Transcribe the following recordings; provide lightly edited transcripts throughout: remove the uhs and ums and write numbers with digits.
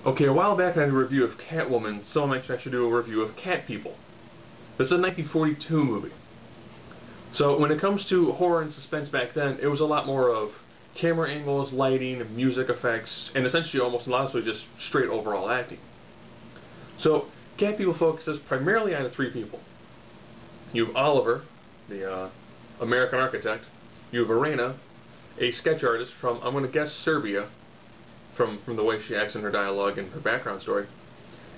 Okay, a while back I did a review of Catwoman. Someone mentioned I should do a review of Cat People. This is a 1942 movie. So when it comes to horror and suspense back then, it was a lot more of camera angles, lighting, music effects, and essentially almost honestly just straight overall acting. So Cat People focuses primarily on the three people. You have Oliver, the American architect. You have Irena, a sketch artist from, I'm going to guess, Serbia, from the way she acts in her dialogue and her background story.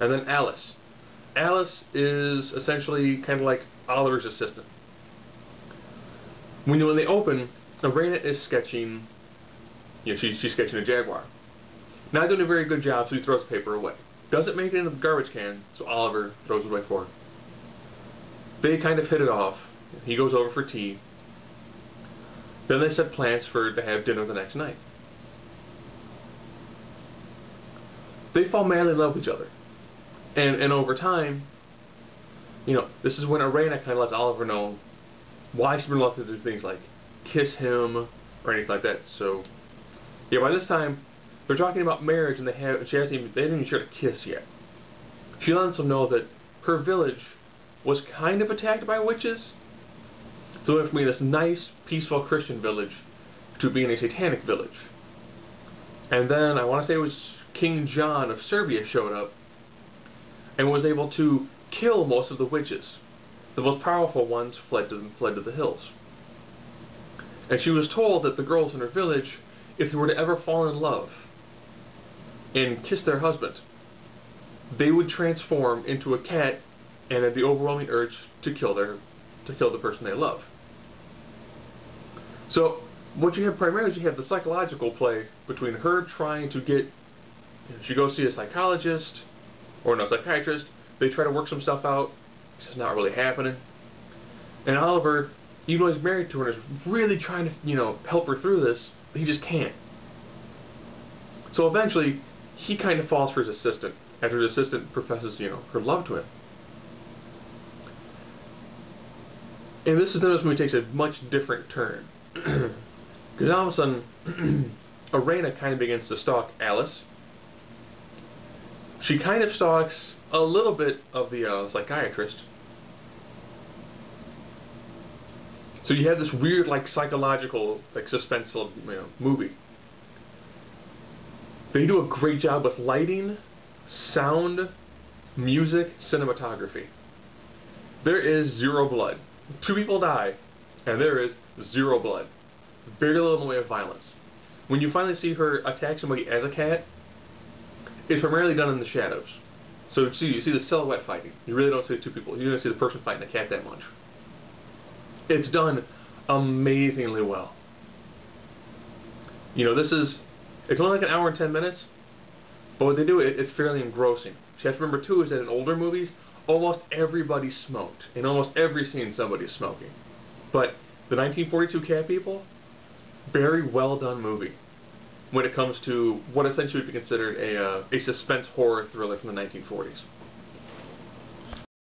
And then Alice. Alice is essentially kind of like Oliver's assistant. When they open, Irena is sketching, she's sketching a jaguar. Not doing a very good job, so he throws the paper away. Doesn't make it into the garbage can, so Oliver throws it away for her. They kind of hit it off. He goes over for tea. Then they set plans to have dinner the next night. They fall madly in love with each other. And over time, this is when Irena kind of lets Oliver know why she's been reluctant to do things like kiss him or anything like that. So, yeah, by this time, they're talking about marriage and they didn't even share a kiss yet. She lets him know that her village was kind of attacked by witches. So it went from being this nice, peaceful Christian village to being a satanic village. And then, I want to say it was King John of Serbia showed up and was able to kill most of the witches. The most powerful ones fled to the hills. And she was told that the girls in her village, if they were to ever fall in love and kiss their husband, they would transform into a cat and have the overwhelming urge to kill the person they love. So what you have primarily is you have the psychological play between her trying to get, she goes see a psychologist or no psychiatrist. They try to work some stuff out. It's just not really happening. And Oliver, even though he's married to her, is really trying to help her through this, but he just can't. So eventually, he kind of falls for his assistant after his assistant professes her love to him. And this is when it takes a much different turn. Because all of a sudden, Irena kind of begins to stalk Alice. She kind of stalks a little bit of the psychiatrist. So you have this weird, psychological, suspenseful, movie. They do a great job with lighting, sound, music, cinematography. There is zero blood. 2 people die, and there is zero blood. Very little in the way of violence. When you finally see her attack somebody as a cat, it's primarily done in the shadows. So you see the silhouette fighting. You really don't see 2 people. You don't see the person fighting a cat that much. It's done amazingly well. It's only like an hour and 10 minutes, but what they do, it's fairly engrossing. You have to remember too is that in older movies, almost everybody smoked. In almost every scene, somebody's smoking. But the 1942 Cat People, very well done movie when it comes to what essentially would be considered a suspense horror thriller from the 1940s.